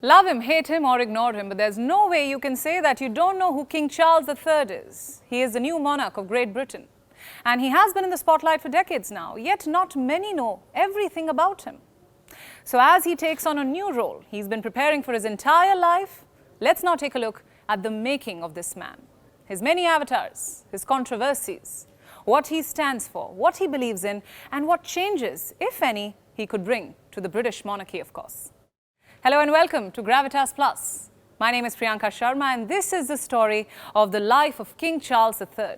Love him, hate him or ignore him, but there's no way you can say that you don't know who King Charles III is. He is the new monarch of Great Britain. And he has been in the spotlight for decades now, yet not many know everything about him. So as he takes on a new role he's been preparing for his entire life, let's now take a look at the making of this man. His many avatars, his controversies, what he stands for, what he believes in, and what changes, if any, he could bring to the British monarchy, of course. Hello and welcome to Gravitas Plus. My name is Priyanka Sharma and this is the story of the life of King Charles III,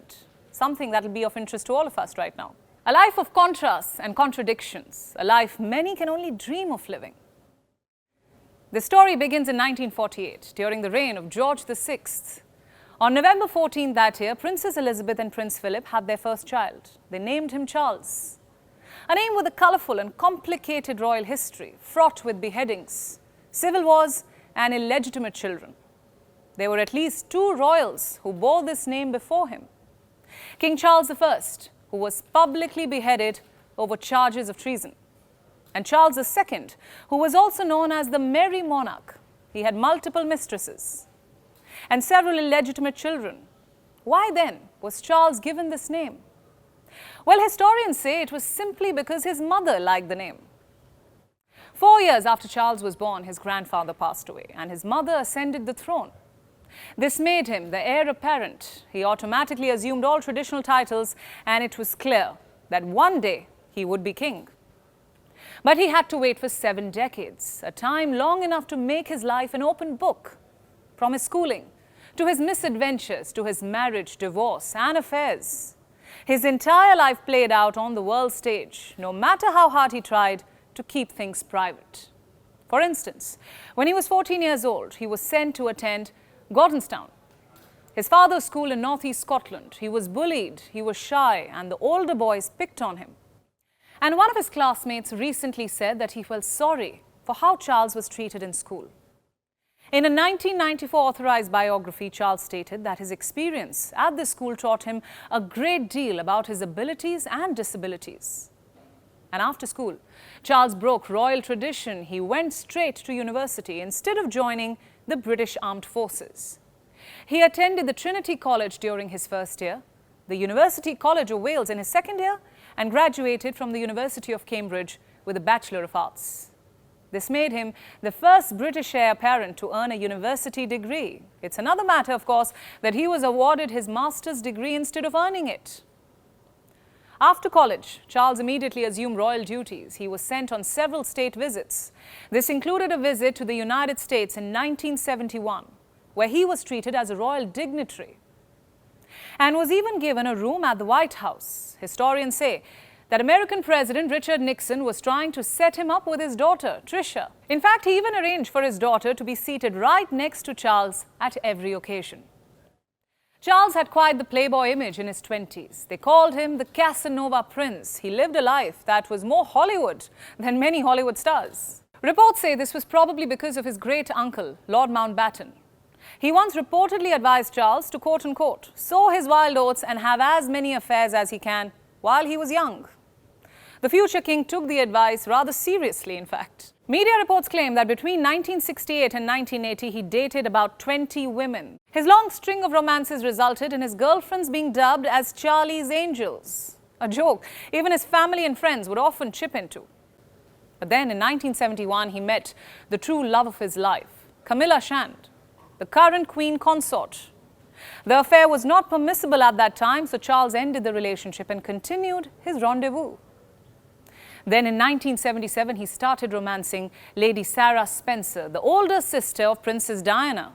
something that will be of interest to all of us right now. A life of contrasts and contradictions, a life many can only dream of living. The story begins in 1948, during the reign of George VI. On November 14 that year, Princess Elizabeth and Prince Philip had their first child. They named him Charles, a name with a colourful and complicated royal history, fraught with beheadings, civil wars and illegitimate children. There were at least two royals who bore this name before him. King Charles I, who was publicly beheaded over charges of treason, and Charles II, who was also known as the Merry Monarch. He had multiple mistresses and several illegitimate children. Why then was Charles given this name? Well, historians say it was simply because his mother liked the name. 4 years after Charles was born, his grandfather passed away and his mother ascended the throne. This made him the heir apparent. He automatically assumed all traditional titles and it was clear that one day he would be king. But he had to wait for 7 decades, a time long enough to make his life an open book. From his schooling, to his misadventures, to his marriage, divorce and affairs. His entire life played out on the world stage, no matter how hard he tried to keep things private. For instance, when he was 14 years old, he was sent to attend Gordonstown, his father's school in northeast Scotland. He was bullied, he was shy, and the older boys picked on him. And one of his classmates recently said that he felt sorry for how Charles was treated in school. In a 1994 authorized biography, Charles stated that his experience at the school taught him a great deal about his abilities and disabilities. And after school, Charles broke royal tradition. He went straight to university instead of joining the British Armed Forces. He attended the Trinity College during his first year, the University College of Wales in his second year, and graduated from the University of Cambridge with a Bachelor of Arts. This made him the first British heir apparent to earn a university degree. It's another matter, of course, that he was awarded his master's degree instead of earning it. After college, Charles immediately assumed royal duties. He was sent on several state visits. This included a visit to the United States in 1971, where he was treated as a royal dignitary and was even given a room at the White House. Historians say that American President Richard Nixon was trying to set him up with his daughter, Tricia. In fact, he even arranged for his daughter to be seated right next to Charles at every occasion. Charles had quite the Playboy image in his 20s. They called him the Casanova Prince. He lived a life that was more Hollywood than many Hollywood stars. Reports say this was probably because of his great uncle, Lord Mountbatten. He once reportedly advised Charles to, quote-unquote, sow his wild oats and have as many affairs as he can while he was young. The future king took the advice rather seriously, in fact. Media reports claim that between 1968 and 1980, he dated about 20 women. His long string of romances resulted in his girlfriends being dubbed as Camillas Angels, a joke even his family and friends would often chip into. But then in 1971, he met the true love of his life, Camilla Shand, the current queen consort. The affair was not permissible at that time, so Charles ended the relationship and continued his rendezvous. Then in 1977, he started romancing Lady Sarah Spencer, the older sister of Princess Diana.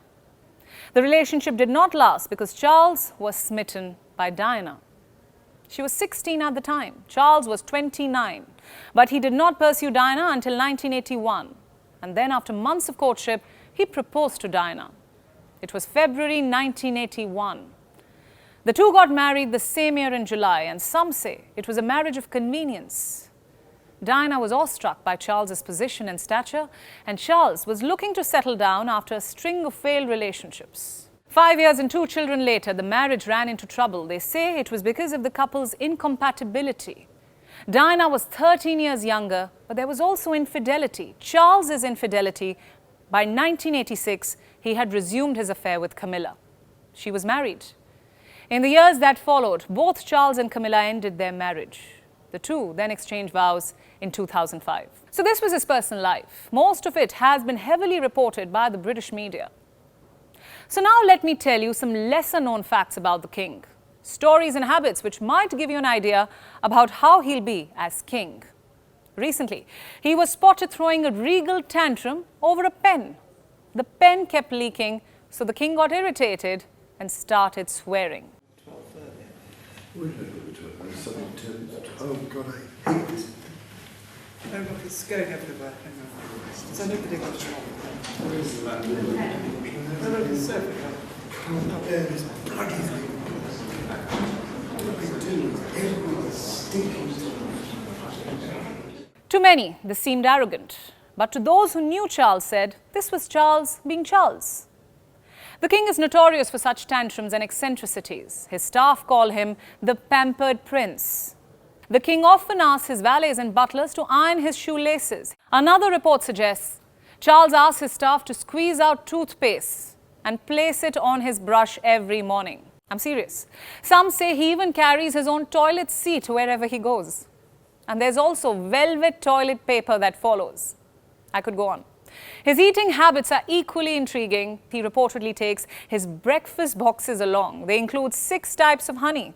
The relationship did not last because Charles was smitten by Diana. She was 16 at the time. Charles was 29. But he did not pursue Diana until 1981. And then after months of courtship, he proposed to Diana. It was February 1981. The two got married the same year in July, and some say it was a marriage of convenience. Diana was awestruck by Charles's position and stature, and Charles was looking to settle down after a string of failed relationships. 5 years and 2 children later, the marriage ran into trouble. They say it was because of the couple's incompatibility. Diana was 13 years younger, but there was also infidelity. Charles's infidelity By 1986, he had resumed his affair with Camilla. She was married. In the years that followed, both Charles and Camilla ended their marriage. The two then exchanged vows in 2005. So this was his personal life. Most of it has been heavily reported by the British media. So now let me tell you some lesser-known facts about the king. Stories and habits which might give you an idea about how he'll be as king. Recently, he was spotted throwing a regal tantrum over a pen. The pen kept leaking, so the king got irritated and started swearing. Oh God, I hate this. Oh look, it's going everywhere. Hang on. So nobody got shot. Where is that? Oh look, it's everywhere. Can't bear this bloody thing. What they do is everyone's stinking. To many, this seemed arrogant. But to those who knew Charles said, this was Charles being Charles. The king is notorious for such tantrums and eccentricities. His staff call him the pampered prince. The king often asks his valets and butlers to iron his shoelaces. Another report suggests Charles asks his staff to squeeze out toothpaste and place it on his brush every morning. I'm serious. Some say he even carries his own toilet seat wherever he goes. And there's also velvet toilet paper that follows. I could go on. His eating habits are equally intriguing. He reportedly takes his breakfast boxes along. They include 6 types of honey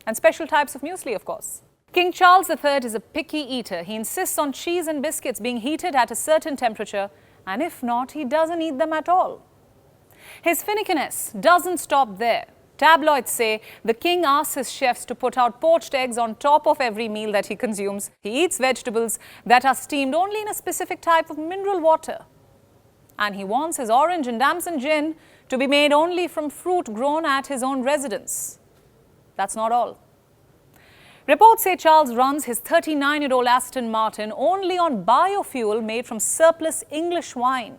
and special types of muesli, of course. King Charles III is a picky eater. He insists on cheese and biscuits being heated at a certain temperature, and if not, he doesn't eat them at all. His finickiness doesn't stop there. Tabloids say the king asks his chefs to put out poached eggs on top of every meal that he consumes. He eats vegetables that are steamed only in a specific type of mineral water. And he wants his orange and damson gin to be made only from fruit grown at his own residence. That's not all. Reports say Charles runs his 39-year-old Aston Martin only on biofuel made from surplus English wine.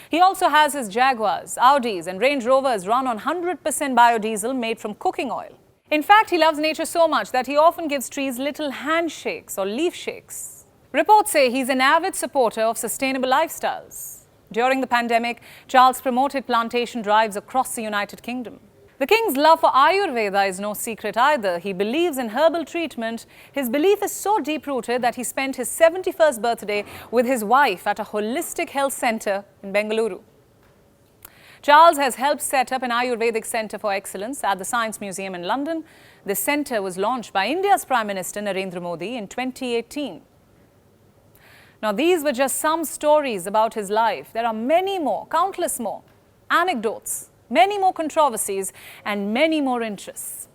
He also has his Jaguars, Audis and Range Rovers run on 100% biodiesel made from cooking oil. In fact, he loves nature so much that he often gives trees little handshakes or leaf shakes. Reports say he's an avid supporter of sustainable lifestyles. During the pandemic, Charles promoted plantation drives across the United Kingdom. The king's love for Ayurveda is no secret either. He believes in herbal treatment. His belief is so deep-rooted that he spent his 71st birthday with his wife at a holistic health centre in Bengaluru. Charles has helped set up an Ayurvedic Centre for Excellence at the Science Museum in London. This centre was launched by India's Prime Minister Narendra Modi in 2018. Now, these were just some stories about his life. There are many more, countless more, anecdotes, many more controversies and many more interests.